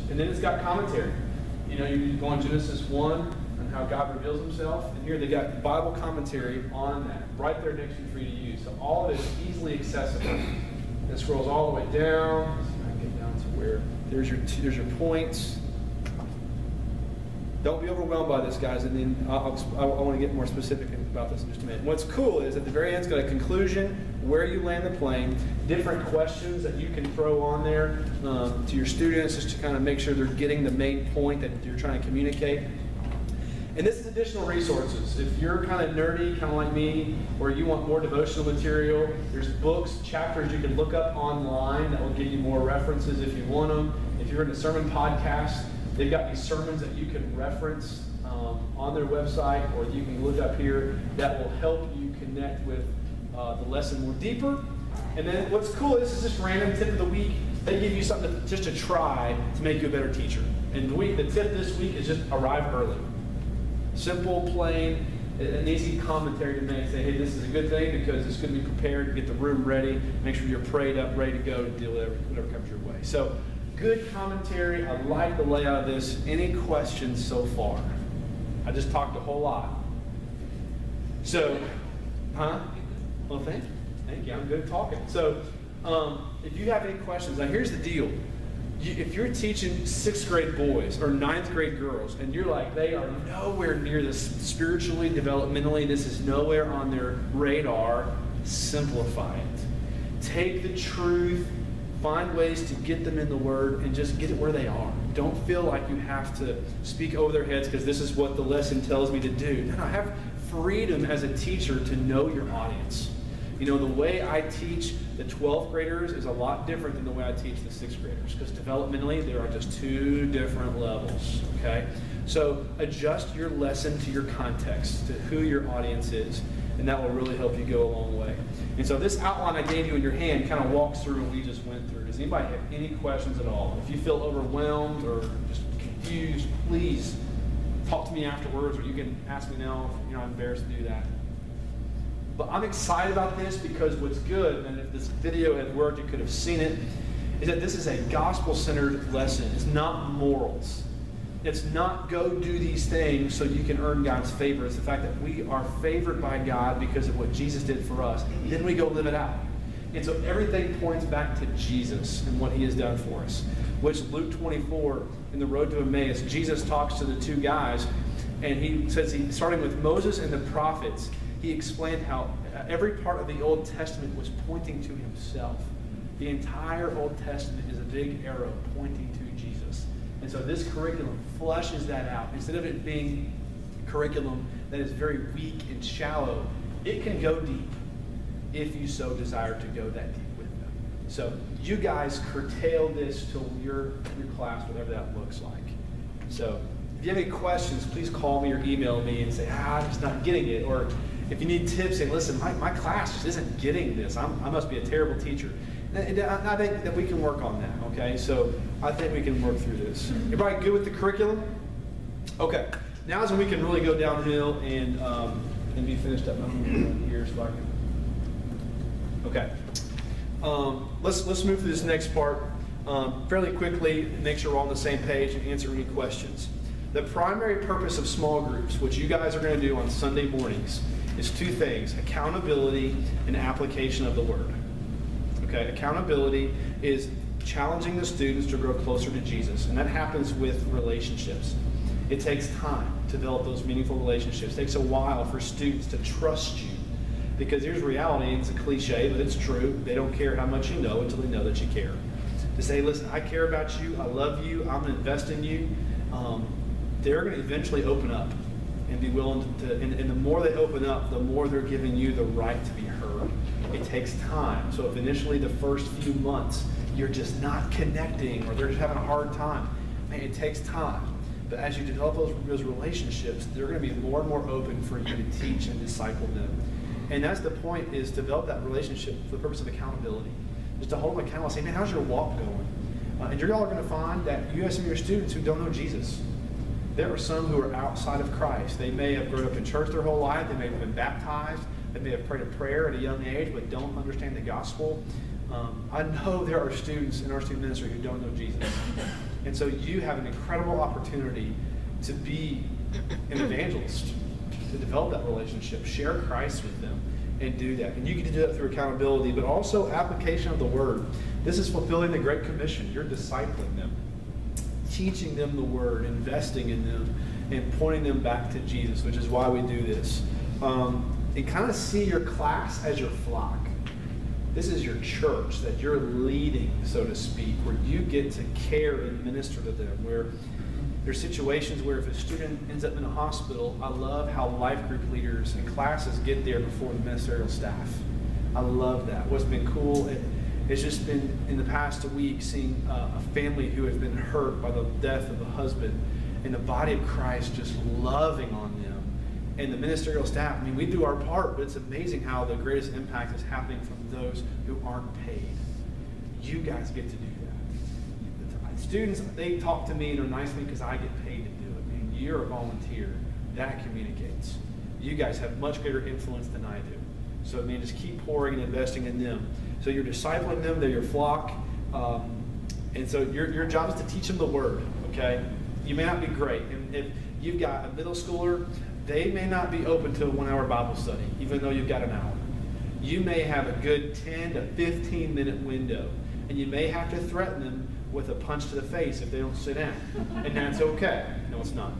And then it's got commentary. You know, you go on Genesis 1 and how God reveals himself, and here they got Bible commentary on that, right there next to you for you to use. So all of it is easily accessible. It scrolls all the way down. Let's see if I can get down to where there's your points. Don't be overwhelmed by this, guys, and then I want to get more specific about this in just a minute. What's cool is at the very end, it's got a conclusion, where you land the plane, different questions that you can throw on there to your students just to kind of make sure they're getting the main point that you're trying to communicate. And this is additional resources. If you're kind of nerdy, kind of like me, or you want more devotional material, there's books, chapters you can look up online that will give you more references if you want them. If you're in a sermon podcast, they've got these sermons that you can reference on their website, or you can look up here that will help you connect with the lesson more deeper. And then what's cool is this is just random tip of the week. They give you something just to try to make you a better teacher. And the tip this week is just arrive early. Simple, plain, an easy commentary to make. Say, hey, this is a good thing because it's going to be prepared, get the room ready, make sure you're prayed up, ready to go to deal with whatever comes your way. So, good commentary. I like the layout of this. Any questions so far? I just talked a whole lot. So, well, thank you. I'm good at talking. So, if you have any questions, now here's the deal. If you're teaching 6th grade boys or 9th grade girls, and you're like, they are nowhere near this spiritually, developmentally, this is nowhere on their radar, simplify it. Take the truth, find ways to get them in the Word, and just get it where they are. Don't feel like you have to speak over their heads because this is what the lesson tells me to do. No, have freedom as a teacher to know your audience. You know, the way I teach the 12th graders is a lot different than the way I teach the 6th graders, because developmentally there are just 2 different levels, okay? So adjust your lesson to your context, to who your audience is, and that will really help you go a long way. And so this outline I gave you in your hand kind of walks through what we just went through. Does anybody have any questions at all? If you feel overwhelmed or just confused, please talk to me afterwards, or you can ask me now if you're not embarrassed to do that. But I'm excited about this because what's good, and if this video had worked, you could have seen it, is that this is a gospel-centered lesson. It's not morals. It's not go do these things so you can earn God's favor. It's the fact that we are favored by God because of what Jesus did for us. Then we go live it out. And so everything points back to Jesus and what he has done for us. Which Luke 24, in the road to Emmaus, Jesus talks to the 2 guys, and he says, starting with Moses and the prophets, he explained how every part of the Old Testament was pointing to himself. The entire Old Testament is a big arrow pointing to Jesus. And so this curriculum flushes that out. Instead of it being curriculum that is very weak and shallow, it can go deep if you so desire to go that deep with them. So you guys curtail this to your class, whatever that looks like. So if you have any questions, please call me or email me and say, I'm just not getting it. Or if you need tips, say, listen, my class just isn't getting this. I must be a terrible teacher. And I think that we can work on that, okay? So I think we can work through this. Everybody good with the curriculum? Okay. Now is when we can really go downhill and be finished up here so I can. Okay. Let's move through this next part fairly quickly, make sure we're all on the same page and answer any questions. The primary purpose of small groups, which you guys are going to do on Sunday mornings, is 2 things: accountability and application of the Word. Okay, accountability is challenging the students to grow closer to Jesus, and that happens with relationships. It takes time to develop those meaningful relationships. It takes a while for students to trust you, because here's reality, and it's a cliche, but it's true. They don't care how much you know until they know that you care. To say, listen, I care about you, I love you, I'm going to invest in you, they're going to eventually open up and be willing to, and the more they open up, the more they're giving you the right to be heard. It takes time. So if initially the first few months you're just not connecting, or they're just having a hard time, man, it takes time. But as you develop those relationships, they're going to be more and more open for you to teach and disciple them. And that's the point, is to develop that relationship for the purpose of accountability. Just to hold them accountable and say, man, how's your walk going? And you're all going to find that you have some of your students who don't know Jesus. There are some who are outside of Christ. They may have grown up in church their whole life. They may have been baptized. They may have prayed a prayer at a young age but don't understand the gospel. I know there are students in our student ministry who don't know Jesus. And so you have an incredible opportunity to be an evangelist, to develop that relationship, share Christ with them, and do that. And you get to do that through accountability, but also application of the Word. This is fulfilling the Great Commission. You're discipling them, teaching them the Word, investing in them, and pointing them back to Jesus, which is why we do this. And kind of see your class as your flock. This is your church that you're leading, so to speak, where you get to care and minister to them, where there's situations where if a student ends up in a hospital, I love how life group leaders and classes get there before the ministerial staff. I love that. What's been cool, it's just been in the past week seeing a family who has been hurt by the death of a husband, and the body of Christ just loving on them. And the ministerial staff, I mean, we do our part, but it's amazing how the greatest impact is happening from those who aren't paid. You guys get to do that. The students, they talk to me and are nice to me because I get paid to do it. I mean, you're a volunteer. That communicates. You guys have much greater influence than I do. So, I mean, just keep pouring and investing in them. So you're discipling them. They're your flock. And so your job is to teach them the Word, okay? You may not be great. And if you've got a middle schooler, they may not be open to a 1-hour Bible study, even though you've got an hour. You may have a good 10 to 15 minute window, and you may have to threaten them with a punch to the face if they don't sit down. And that's okay. No, it's not.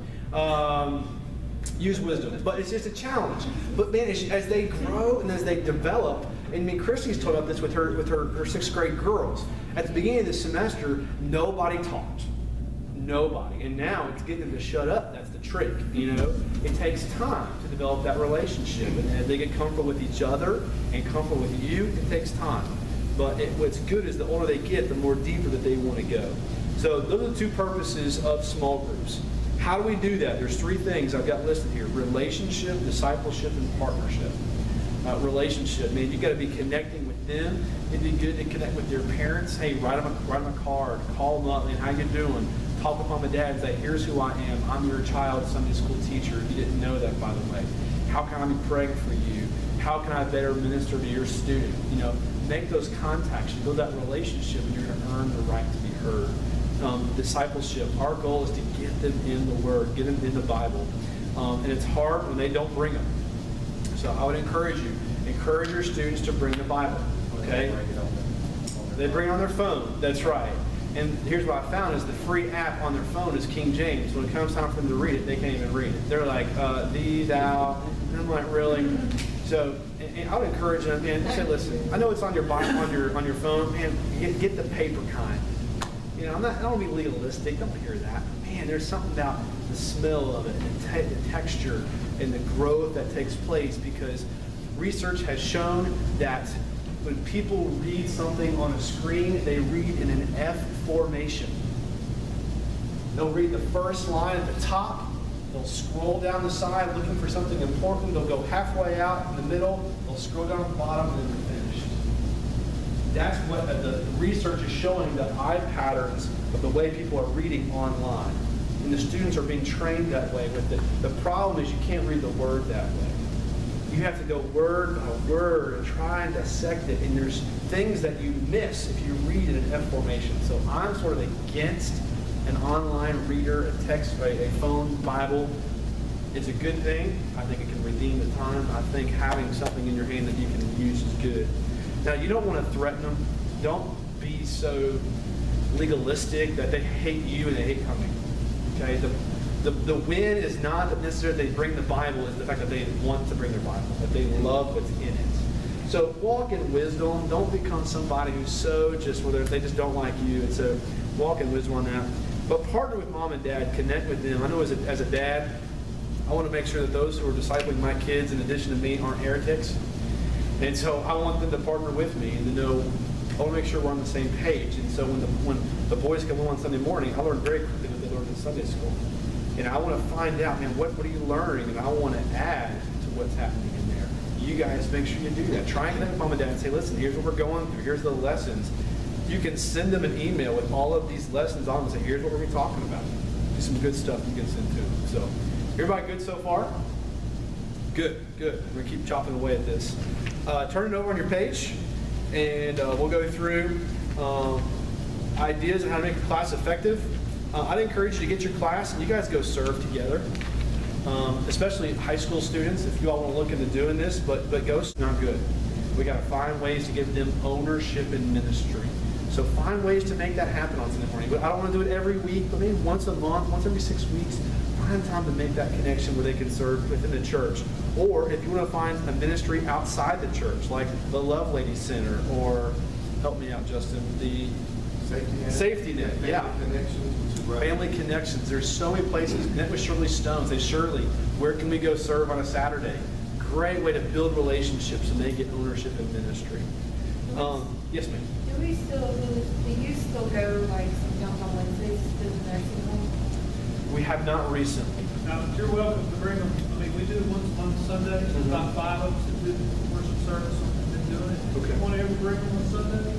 Use wisdom. But it's just a challenge. But man, as they grow and as they develop, and I mean, Christy's talked about this with her 6th grade girls. At the beginning of the semester, nobody talked. Nobody. And now it's getting them to shut up. That's the trick, you know. It takes time to develop that relationship. And as they get comfortable with each other and comfortable with you, it takes time. But what's good is the older they get, the more deeper that they want to go. So those are the 2 purposes of small groups. How do we do that? There's 3 things I've got listed here: relationship, discipleship, and partnership. Relationship, man, you got to be connecting with them. It'd be good to connect with their parents. Hey, write them a card, call them up, and how you doing? Talk with mom and dad and say, here's who I am. I'm your child's Sunday school teacher. If you didn't know that, by the way. How can I be praying for you? How can I better minister to your student? You know, make those contacts. You build that relationship, and you're going to earn the right to be heard. Discipleship. Our goal is to get them in the Word, get them in the Bible. And it's hard when they don't bring them. So I would encourage your students to bring the Bible, okay? They bring it on their phone, that's right. And here's what I found is the free app on their phone is King James. When it comes time for them to read it, they can't even read it. They're like, thee, thou, and I'm like, really? So and I would encourage them, man, say, listen, I know it's on your Bible, on your phone, man, get the paper kind. You know, I don't want to be legalistic, don't hear that. Man, there's something about the smell of it, and the texture, and the growth that takes place, because research has shown that when people read something on a screen, they read in an F formation. They'll read the first line at the top, they'll scroll down the side looking for something important, they'll go halfway out in the middle, they'll scroll down the bottom, and then they're finished. That's what the research is showing, the eye patterns of the way people are reading online. And the students are being trained that way with it. The problem is you can't read the Word that way. You have to go word by word and try and dissect it. And there's things that you miss if you read in an F formation. So I'm sort of against an online reader, a phone Bible. It's a good thing. I think it can redeem the time. I think having something in your hand that you can use is good. Now, you don't want to threaten them. Don't be so legalistic that they hate you and they hate coming. Okay? The win is not that necessarily they bring the Bible, it's the fact that they want to bring their Bible, that they love what's in it. So walk in wisdom. Don't become somebody who's so just, whether they just don't like you. And so walk in wisdom on that. But partner with mom and dad, connect with them. I know as a dad, I want to make sure that those who are discipling my kids, in addition to me, aren't heretics. And so I want them to partner with me and to know, I want to make sure we're on the same page. And so when the boys come home on Sunday morning, I learn very quickly what they learned in Sunday school. And I want to find out, man, what are you learning? And I want to add to what's happening in there. You guys make sure you do that. Try and connect with mom and dad and say, listen, here's what we're going through. Here's the lessons. You can send them an email with all of these lessons on and say, here's what we're going to be talking about. Do some good stuff you can send to them. So, everybody good so far? Good, good. We're going to keep chopping away at this. Turn it over on your page. and we'll go through ideas on how to make a class effective. I'd encourage you to get your class and you guys go serve together, especially high school students. If you all want to look into doing this, but go not good. We got to find ways to give them ownership in ministry. So find ways to make that happen on Sunday morning. But I don't want to do it every week, but maybe once a month, once every 6 weeks. Find time to make that connection where they can serve within the church. Or if you want to find a ministry outside the church, like the Love Lady Center, or help me out, Justin, the Safety Net. Yeah. Family Connections. There's so many places. Connect with Shirley Stones. Say, Shirley, where can we go serve on a Saturday? Great way to build relationships and they get ownership in ministry. Yes, ma'am. Do you still go like sometimes on Wednesdays to the nursing home? We have not recently. Now, you're welcome to bring them. I mean, we do it once on Sunday. There's about 5 of us that do the worship service. We've been doing it. Okay. If you want to ever bring them on Sunday,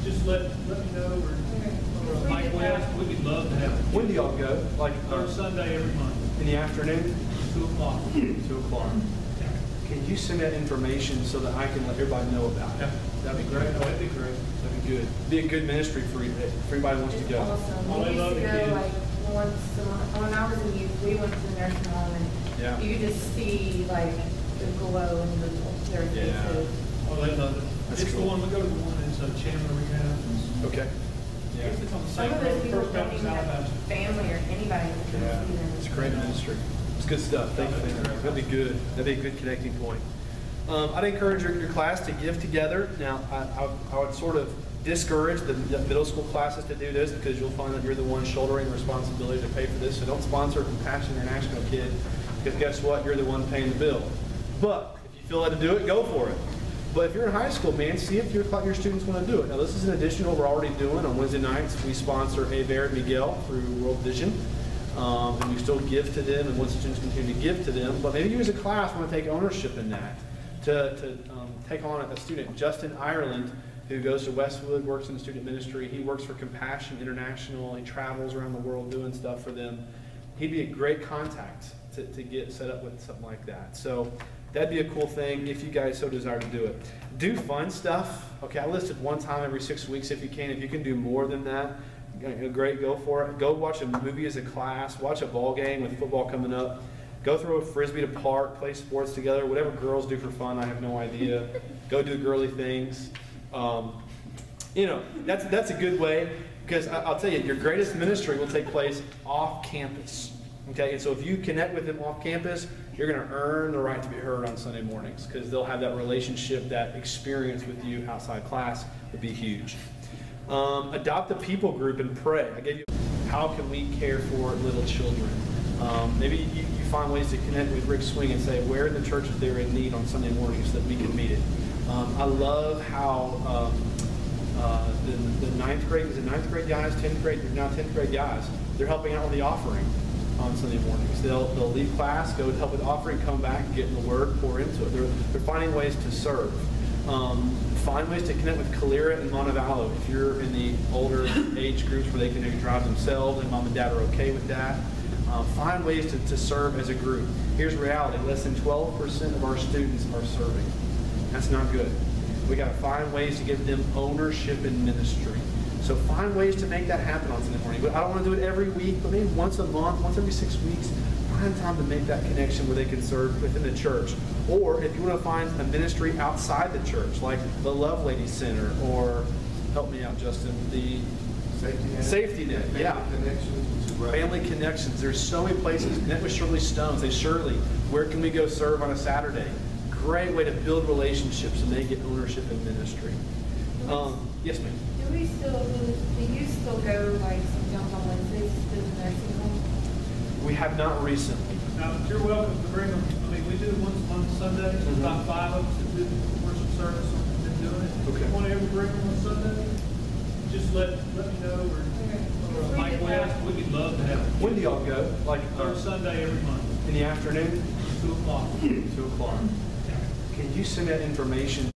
just let me know. Or Mike West, we would love to have them. When do y'all go? Like Third Sunday every month. In the afternoon? 2 o'clock. 2 o'clock. Can you send that information so that I can let everybody know about it? Yeah. That'd be great. That'd be great. That'd be good. Be a good ministry for you, if anybody wants to It's go. awesome. Oh, We I used love to it, go kids. like once a month. When I was in youth, we went to the nursing home and Yeah. you could just see like the glow in their Yeah. faces. Oh, they love it. That's It's cool. the one, we go to the one in Chandler Rehab. Okay. Yeah. It's on the Some same of those road, people First don't Baptist even have Alabama. family or anybody that can Yeah. see them. It's great ministry. It's good stuff. Thank you. That'd be good. That'd be a good connecting point. I'd encourage your class to give together. Now, I would sort of discourage the middle school classes to do this because you'll find that you're the one shouldering the responsibility to pay for this. So don't sponsor a Compassion International kid because guess what? You're the one paying the bill. But if you feel like to do it, go for it. But if you're in high school, man, see if your students want to do it. Now, this is in addition to what we're already doing. On Wednesday nights, we sponsor Aver and Miguel through World Vision. And we still give to them, and once the students continue to give to them. But maybe you as a class want to take ownership in that, to take on a student. Justin Ireland, who goes to Westwood, works in the student ministry. He works for Compassion International. He travels around the world doing stuff for them. He'd be a great contact to get set up with something like that. So that'd be a cool thing if you guys so desire to do it. Do fun stuff. Okay, I listed one time every 6 weeks if you can. If you can do more than that, great, go for it. Go watch a movie as a class. Watch a ball game with football coming up. Go throw a frisbee to park, play sports together, whatever girls do for fun, I have no idea. Go do girly things. You know, that's a good way, because I'll tell you, your greatest ministry will take place off campus. Okay, and so if you connect with them off campus, you're going to earn the right to be heard on Sunday mornings, because they'll have that relationship, that experience with you outside class would be huge. Adopt a people group and pray. I gave you, how can we care for little children? Maybe you find ways to connect with Rick Swing and say, where in the church is there in need on Sunday mornings so that we can meet it? I love how the 9th grade, is it 9th grade guys, 10th grade, now 10th grade guys, they're helping out with the offering on Sunday mornings. They'll leave class, go help with the offering, come back, get in the Word, pour into it. They're finding ways to serve. Find ways to connect with Calera and Montevallo if you're in the older age groups where they can maybe drive themselves and mom and dad are okay with that. Find ways to serve as a group. Here's reality. Less than 12% of our students are serving. That's not good. We got to find ways to give them ownership in ministry. So find ways to make that happen on Sunday morning. But I don't want to do it every week, but maybe once a month, once every 6 weeks. Find time to make that connection where they can serve within the church. Or if you want to find a ministry outside the church, like the Love Lady Center, or help me out, Justin, the Safety Net. Yeah. Family Connections. There's so many places. Connect with Shirley Stones. Say, Shirley, where can we go serve on a Saturday? Great way to build relationships and they get ownership in ministry. Yes, ma'am. Do you still go like sometimes on Wednesdays to the nursing home? We have not recently. Now, you're welcome to bring them. I mean, we do it once on Sunday. There's about 5 of us that do the worship service. We've been doing it. Okay. If you want to ever bring them on Sunday, just let me know. Or Mike West, we would love to have them. When do y'all go? Like Third Sunday every month. in the afternoon? 2 o'clock. 2 o'clock. Can you send that information